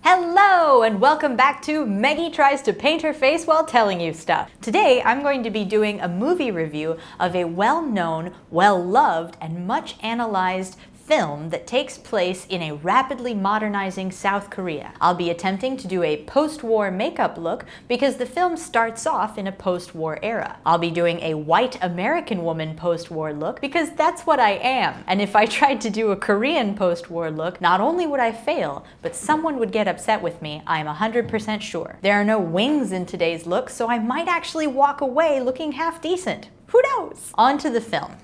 Hello and welcome back to Maggie Tries to Paint Her Face While Telling You Stuff. Today I'm going to be doing a movie review of a well-known, well-loved, and much analyzed film that takes place in a rapidly modernizing South Korea. I'll be attempting to do a post-war makeup look because the film starts off in a post-war era. I'll be doing a white American woman post-war look because that's what I am. And if I tried to do a Korean post-war look, not only would I fail, but someone would get upset with me, I'm 100% sure. There are no wings in today's look, so I might actually walk away looking half decent. Who knows? On to the film.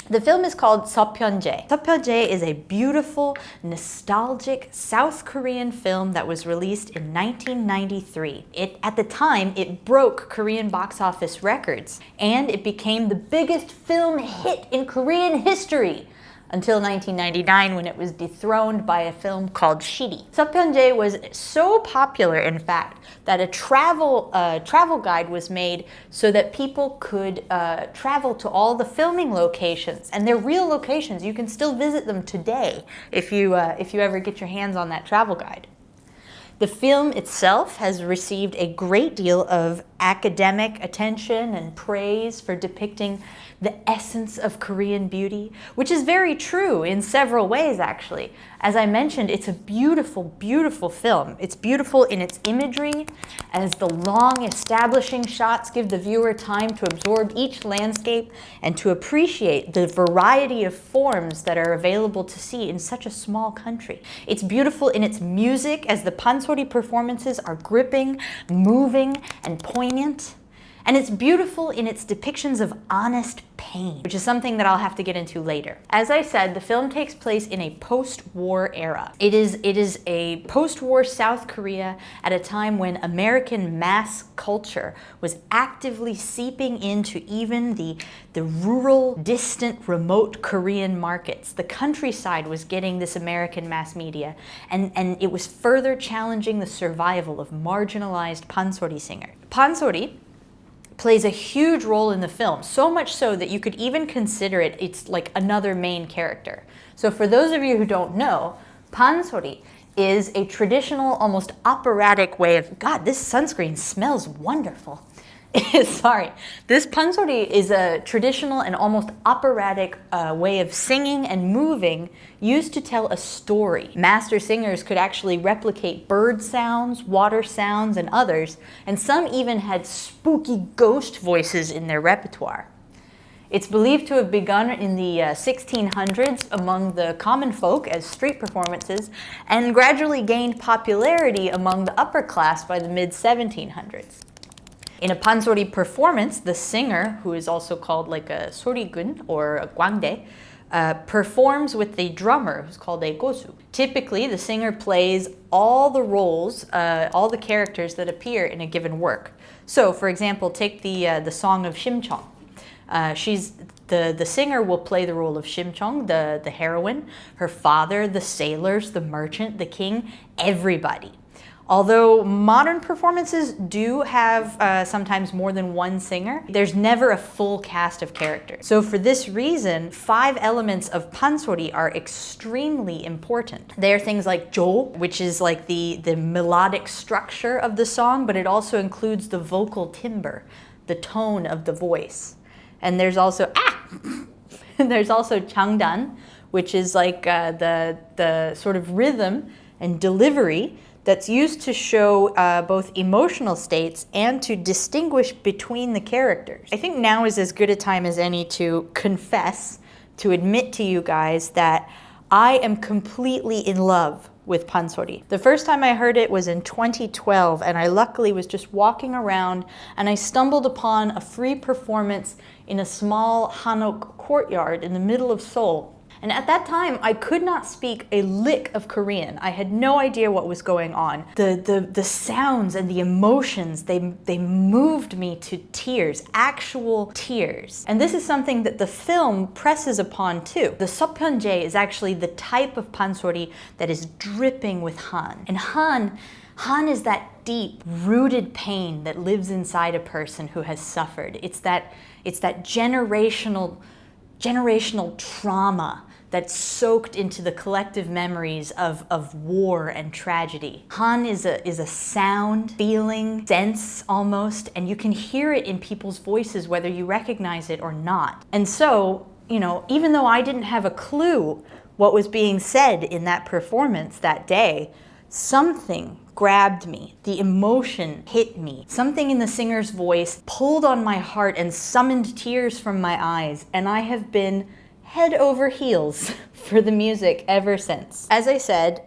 The film is called Seopyenje. Seopyenje is a beautiful, nostalgic South Korean film that was released in 1993. At the time, it broke Korean box office records, and it became the biggest film hit in Korean history until 1999 when it was dethroned by a film called Shiri. Seopyenje was so popular, in fact, that a travel guide was made so that people could travel to all the filming locations. And they're real locations. You can still visit them today if you ever get your hands on that travel guide. The film itself has received a great deal of academic attention and praise for depicting the essence of Korean beauty, which is very true in several ways, actually. As I mentioned, it's a beautiful, beautiful film. It's beautiful in its imagery, as the long establishing shots give the viewer time to absorb each landscape and to appreciate the variety of forms that are available to see in such a small country. It's beautiful in its music, as the pansori performances are gripping, moving, and poignant. And it's beautiful in its depictions of honest pain, which is something that I'll have to get into later. As I said, the film takes place in a post-war era. It is a post-war South Korea at a time when American mass culture was actively seeping into even the rural, distant, remote Korean markets. The countryside was getting this American mass media, and it was further challenging the survival of marginalized pansori singers. Pansori plays a huge role in the film, so much so that you could even consider it's like another main character. So for those of you who don't know, pansori is a traditional, almost operatic way of, God, this sunscreen smells wonderful. Sorry. This pansori is a traditional and almost operatic way of singing and moving used to tell a story. Master singers could actually replicate bird sounds, water sounds, and others, and some even had spooky ghost voices in their repertoire. It's believed to have begun in the 1600s among the common folk as street performances and gradually gained popularity among the upper class by the mid-1700s. In a pansori performance, the singer, who is also called like a sorigun or a gwangdae, performs with the drummer, who's called a gosu. Typically, the singer plays all the roles, all the characters that appear in a given work. So, for example, take the song of Shimcheong. The singer will play the role of Shimcheong, the heroine, her father, the sailors, the merchant, the king, everybody. Although modern performances do have sometimes more than one singer, there's never a full cast of characters. So for this reason, 5 elements of pansori are extremely important. They are things like jo, which is like the melodic structure of the song, but it also includes the vocal timbre, the tone of the voice. And there's also there's also changdan, which is like the sort of rhythm and delivery that's used to show both emotional states and to distinguish between the characters. I think now is as good a time as any to confess, to admit to you guys that I am completely in love with pansori. The first time I heard it was in 2012, and I luckily was just walking around and I stumbled upon a free performance in a small hanok courtyard in the middle of Seoul. And at that time, I could not speak a lick of Korean. I had no idea what was going on. The sounds and the emotions, they moved me to tears, actual tears. And this is something that the film presses upon too. The Seopyenje is actually the type of pansori that is dripping with han. And han is that deep, rooted pain that lives inside a person who has suffered. It's that generational trauma that's soaked into the collective memories of war and tragedy. Han is a sound, feeling, sense almost, and you can hear it in people's voices whether you recognize it or not. And so, you know, even though I didn't have a clue what was being said in that performance that day, something grabbed me. The emotion hit me. Something in the singer's voice pulled on my heart and summoned tears from my eyes, and I have been head over heels for the music ever since. As I said,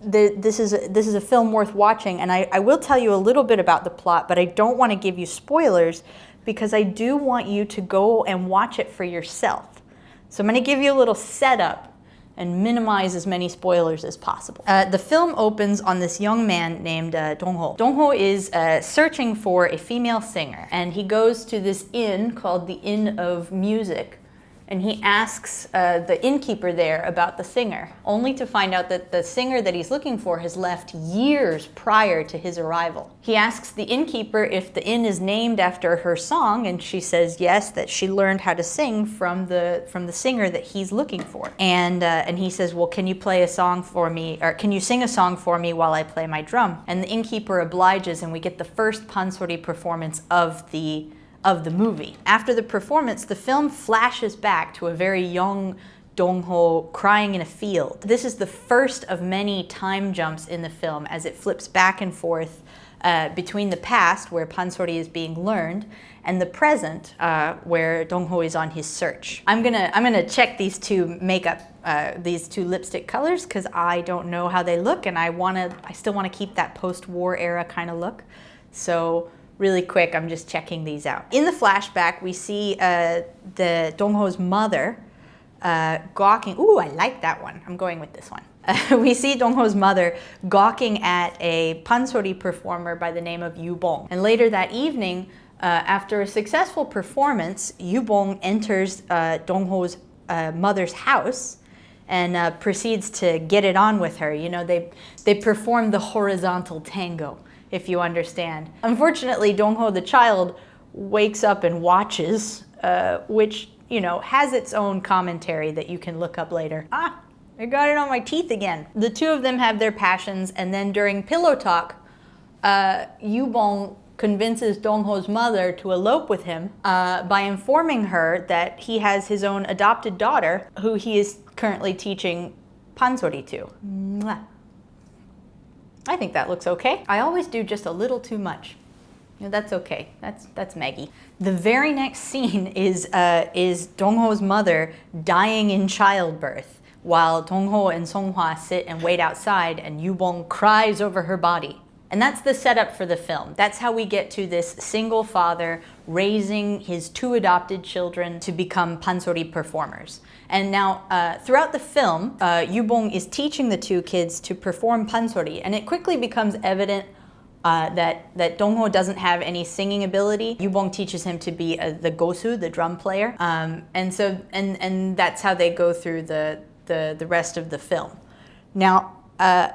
this is a film worth watching, and I will tell you a little bit about the plot, but I don't want to give you spoilers because I do want you to go and watch it for yourself. So I'm going to give you a little setup and minimize as many spoilers as possible. The film opens on this young man named Dong-ho. Dong-ho is searching for a female singer, and he goes to this inn called the Inn of Music, and he asks the innkeeper there about the singer, only to find out that the singer that he's looking for has left years prior to his arrival. He asks the innkeeper if the inn is named after her song, and she says yes, that she learned how to sing from the singer that he's looking for. And he says, well, can you play a song for me, or can you sing a song for me while I play my drum? And the innkeeper obliges, and we get the first pansori performance of the movie. After the performance, the film flashes back to a very young Dong-ho crying in a field. This is the first of many time jumps in the film as it flips back and forth between the past, where pansori is being learned, and the present, where Dong-ho is on his search. I'm gonna check these two makeup, these two lipstick colors, because I don't know how they look, and I still wanna keep that post-war era kind of look. So really quick, I'm just checking these out. In the flashback, we see the Dong-ho's mother gawking. Ooh, I like that one. I'm going with this one. We see Dong-ho's mother gawking at a pansori performer by the name of Yu-bong. And later that evening, after a successful performance, Yu-bong enters Dong-ho's mother's house and proceeds to get it on with her. You know, they perform the horizontal tango, if you understand. Unfortunately, Dong-ho the child wakes up and watches, which, you know, has its own commentary that you can look up later. Ah, I got it on my teeth again. The two of them have their passions, and then during pillow talk, Yu-bong convinces Dong-ho's mother to elope with him by informing her that he has his own adopted daughter who he is currently teaching pansori to. Mwah. I think that looks okay. I always do just a little too much. You know, that's okay. That's Maggie. The very next scene is Dong-ho's mother dying in childbirth, while Dong-ho and Song-hwa sit and wait outside, and Yu-bong cries over her body. And that's the setup for the film. That's how we get to this single father raising his two adopted children to become pansori performers. And now, throughout the film, Yu-bong is teaching the two kids to perform pansori, and it quickly becomes evident that Dong-ho doesn't have any singing ability. Yu-bong teaches him to be the gosu, the drum player, and that's how they go through the rest of the film. Now,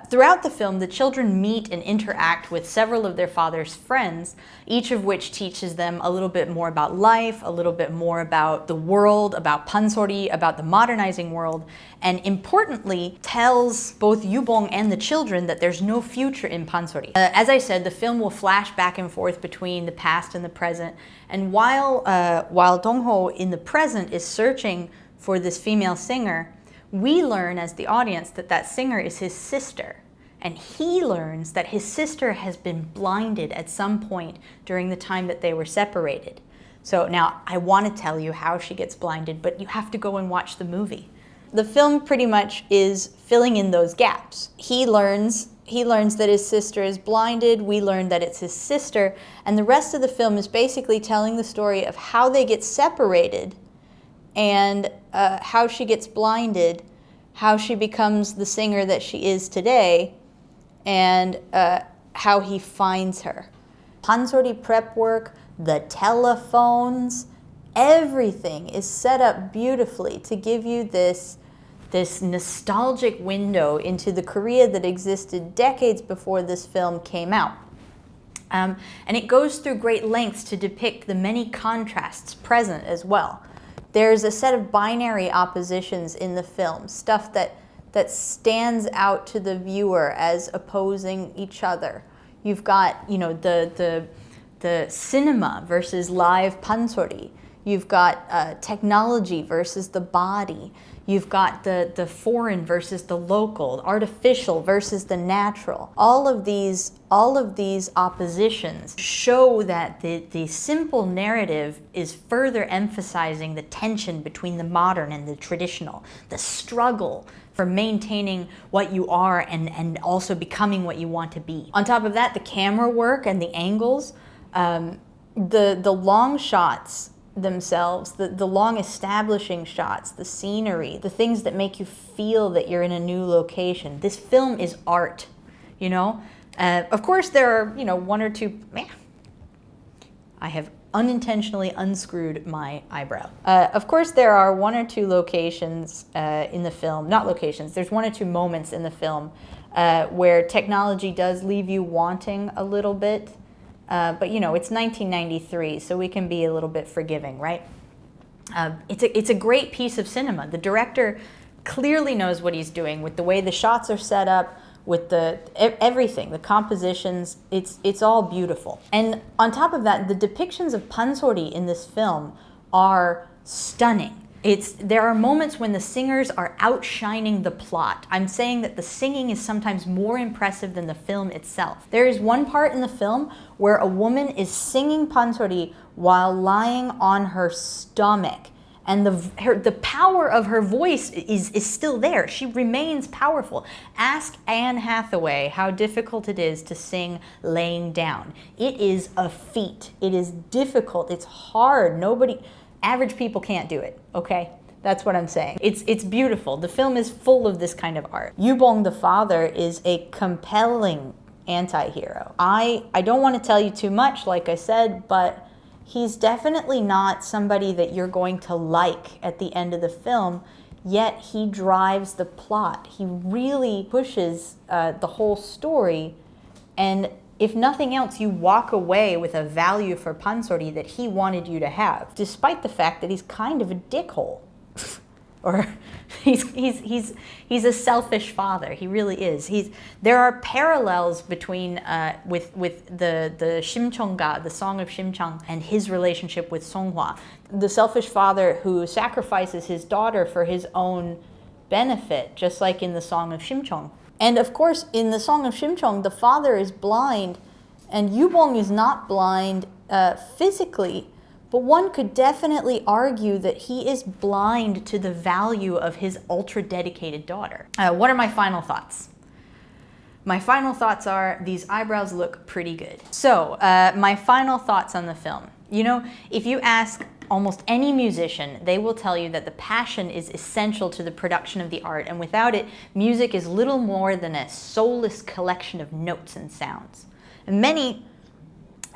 throughout the film, the children meet and interact with several of their father's friends, each of which teaches them a little bit more about life, a little bit more about the world, about pansori, about the modernizing world, and importantly, tells both Yu-bong and the children that there's no future in pansori. As I said, the film will flash back and forth between the past and the present, and while Dong-ho in the present is searching for this female singer, we learn as the audience that that singer is his sister, and he learns that his sister has been blinded at some point during the time that they were separated. So now I want to tell you how she gets blinded, but you have to go and watch the movie. The film pretty much is filling in those gaps. He learns that his sister is blinded, we learn that it's his sister, and the rest of the film is basically telling the story of how they get separated and how she gets blinded, how she becomes the singer that she is today, and how he finds her. Pansori prep work, the telephones, everything is set up beautifully to give you this nostalgic window into the Korea that existed decades before this film came out. And it goes through great lengths to depict the many contrasts present as well. There's a set of binary oppositions in the film, stuff that stands out to the viewer as opposing each other. You've got, you know, the cinema versus live pansori. You've got technology versus the body. You've got the foreign versus the local, artificial versus the natural. All of these oppositions show that the simple narrative is further emphasizing the tension between the modern and the traditional, the struggle for maintaining what you are and also becoming what you want to be. On top of that, the camera work and the angles, the long shots themselves, the long establishing shots, the scenery, the things that make you feel that you're in a new location. This film is art, you know? Of course, there are, you know, one or two... I have unintentionally unscrewed my eyebrow. Of course, there are one or two locations in the film, not locations, there's one or two moments in the film where technology does leave you wanting a little bit. But you know, it's 1993, so we can be a little bit forgiving, right? It's a great piece of cinema. The director clearly knows what he's doing with the way the shots are set up, with everything, the compositions. It's all beautiful. And on top of that, the depictions of pansori in this film are stunning. There are moments when the singers are outshining the plot. I'm saying that the singing is sometimes more impressive than the film itself. There is one part in the film where a woman is singing pansori while lying on her stomach. And the power of her voice is still there. She remains powerful. Ask Anne Hathaway how difficult it is to sing laying down. It is a feat. It is difficult. It's hard. Average people can't do it, okay? That's what I'm saying. It's beautiful. The film is full of this kind of art. Yubong the father is a compelling anti-hero. I don't want to tell you too much, like I said, but he's definitely not somebody that you're going to like at the end of the film, yet he drives the plot. He really pushes the whole story, and if nothing else, you walk away with a value for pansori that he wanted you to have, despite the fact that he's kind of a dickhole. Or he's a selfish father. He really is. There are parallels between with the Shimcheonga, the Song of Shimcheong, and his relationship with Songhwa, the selfish father who sacrifices his daughter for his own benefit, just like in the Song of Shimcheong. And of course, in the Song of Shimcheong, the father is blind, and Yubong is not blind physically, but one could definitely argue that he is blind to the value of his ultra-dedicated daughter. What are my final thoughts? My final thoughts are, these eyebrows look pretty good. So, my final thoughts on the film. You know, if you ask almost any musician, they will tell you that the passion is essential to the production of the art, and without it, music is little more than a soulless collection of notes and sounds. And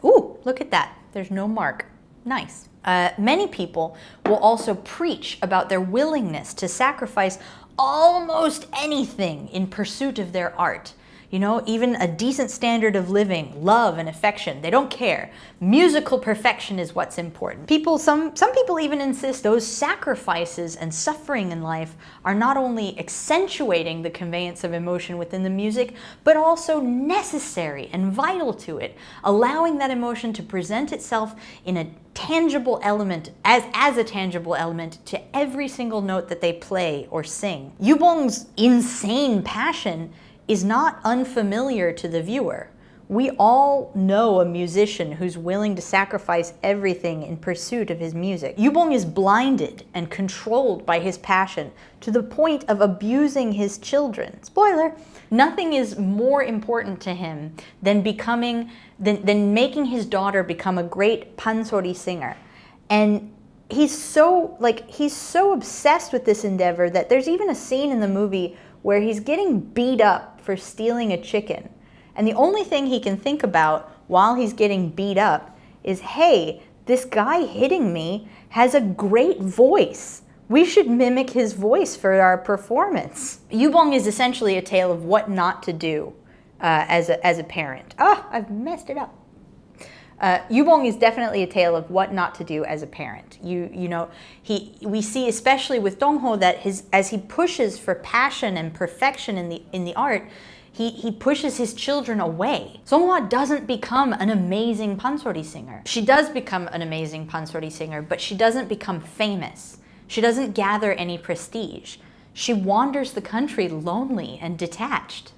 ooh, look at that, there's no mark. Nice. Many people will also preach about their willingness to sacrifice almost anything in pursuit of their art. You know, even a decent standard of living, love and affection, they don't care. Musical perfection is what's important. Some people even insist those sacrifices and suffering in life are not only accentuating the conveyance of emotion within the music, but also necessary and vital to it, allowing that emotion to present itself in a tangible element, as a tangible element to every single note that they play or sing. Yubong's insane passion is not unfamiliar to the viewer. We all know a musician who's willing to sacrifice everything in pursuit of his music. Yubong is blinded and controlled by his passion to the point of abusing his children. Spoiler, nothing is more important to him than making his daughter become a great pansori singer. And he's so obsessed with this endeavor that there's even a scene in the movie where he's getting beat up for stealing a chicken. And the only thing he can think about while he's getting beat up is, hey, this guy hitting me has a great voice. We should mimic his voice for our performance. Yubong is essentially a tale of what not to do as a parent. Oh, I've messed it up. Yubong is definitely a tale of what not to do as a parent. We see especially with Dongho that as he pushes for passion and perfection in the art, he pushes his children away. Songhwa doesn't become an amazing pansori singer. She does become an amazing pansori singer, but she doesn't become famous. She doesn't gather any prestige. She wanders the country lonely and detached.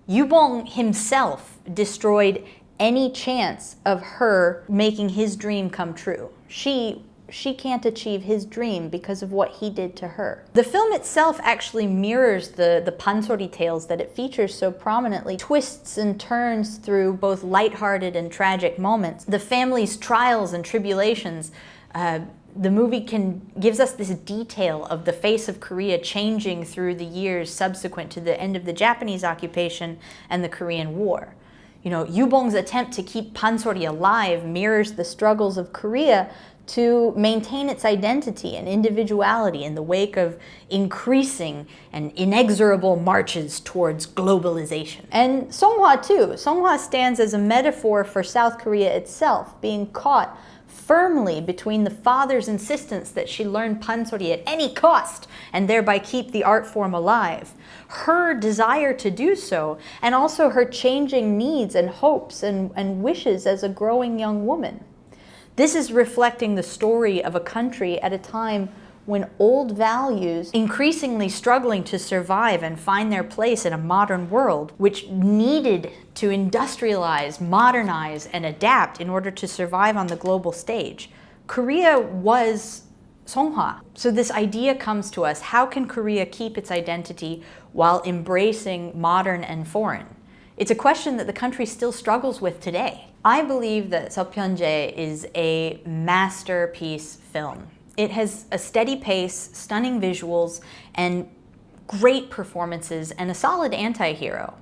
Yubong himself destroyed any chance of her making his dream come true. She can't achieve his dream because of what he did to her. The film itself actually mirrors the pansori tales that it features so prominently, twists and turns through both lighthearted and tragic moments. The family's trials and tribulations, the movie gives us this detail of the face of Korea changing through the years subsequent to the end of the Japanese occupation and the Korean War. Yubong's attempt to keep pansori alive mirrors the struggles of Korea to maintain its identity and individuality in the wake of increasing and inexorable marches towards globalization. And Songhwa too. Songhwa stands as a metaphor for South Korea itself, being caught firmly between the father's insistence that she learn pansori at any cost and thereby keep the art form alive, her desire to do so, and also her changing needs and hopes and wishes as a growing young woman. This is reflecting the story of a country at a time when old values increasingly struggling to survive and find their place in a modern world, which needed to industrialize, modernize, and adapt in order to survive on the global stage. Korea was Songhwa. So this idea comes to us: how can Korea keep its identity while embracing modern and foreign? It's a question that the country still struggles with today. I believe that Seopyenje is a masterpiece film. It has a steady pace, stunning visuals, and great performances, and a solid anti-hero.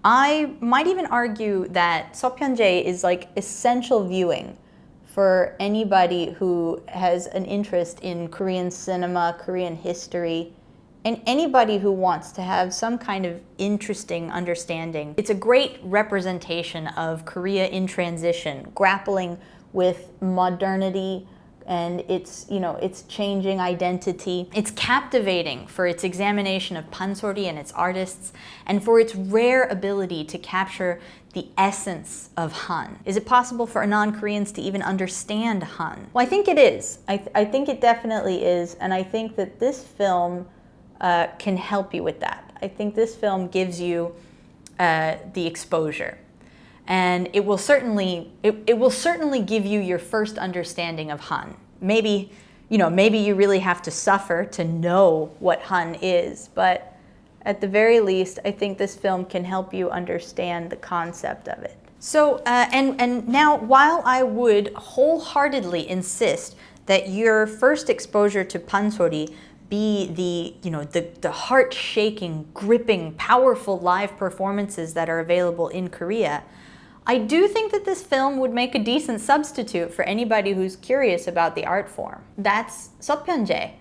I might even argue that Seopyenje is like essential viewing for anybody who has an interest in Korean cinema, Korean history, and anybody who wants to have some kind of interesting understanding. It's a great representation of Korea in transition, grappling with modernity and its changing identity. It's captivating for its examination of pansori and its artists, and for its rare ability to capture the essence of Han. Is it possible for non-Koreans to even understand Han? Well, I think it is. I think it definitely is, and I think that this film can help you with that. I think this film gives you the exposure. And it will certainly give you your first understanding of Han. Maybe you really have to suffer to know what Han is, but at the very least, I think this film can help you understand the concept of it. So, and now, while I would wholeheartedly insist that your first exposure to pansori be the heart-shaking, gripping, powerful live performances that are available in Korea, I do think that this film would make a decent substitute for anybody who's curious about the art form. That's Seopyenje.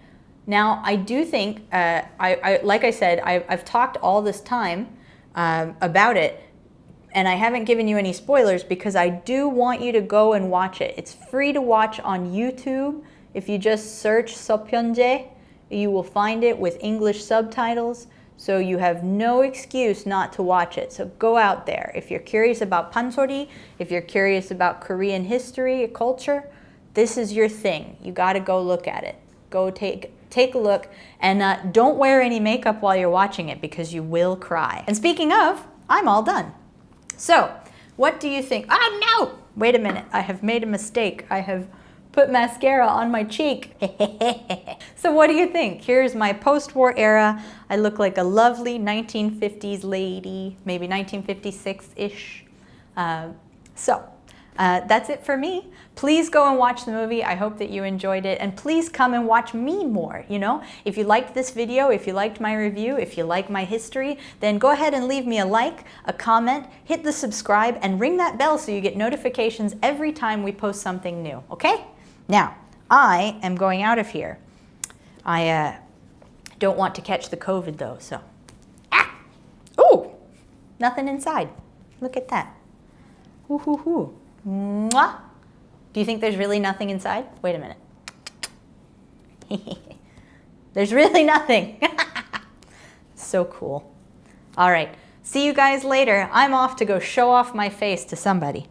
Now, I do think, like I said, I've talked all this time about it, and I haven't given you any spoilers because I do want you to go and watch it. It's free to watch on YouTube. If you just search Seopyenje, you will find it with English subtitles. So you have no excuse not to watch it. So go out there. If you're curious about pansori, if you're curious about Korean history, culture, this is your thing. You got to go look at it. Go take a look, and don't wear any makeup while you're watching it because you will cry. And speaking of, I'm all done. So what do you think? Oh no! Wait a minute. I have made a mistake. I have put mascara on my cheek. So what do you think? Here's my post-war era. I look like a lovely 1950s lady, maybe 1956-ish. That's it for me. Please go and watch the movie. I hope that you enjoyed it, and please come and watch me more. If you liked this video, if you liked my review, if you like my history, then go ahead and leave me a like, a comment, hit the subscribe, and ring that bell so you get notifications every time we post something new, okay? Now, I am going out of here. I don't want to catch the COVID though, so. Ooh, nothing inside. Look at that. Ooh, hoo, hoo. Mwah. Do you think there's really nothing inside? Wait a minute. There's really nothing. So cool. All right. See you guys later. I'm off to go show off my face to somebody.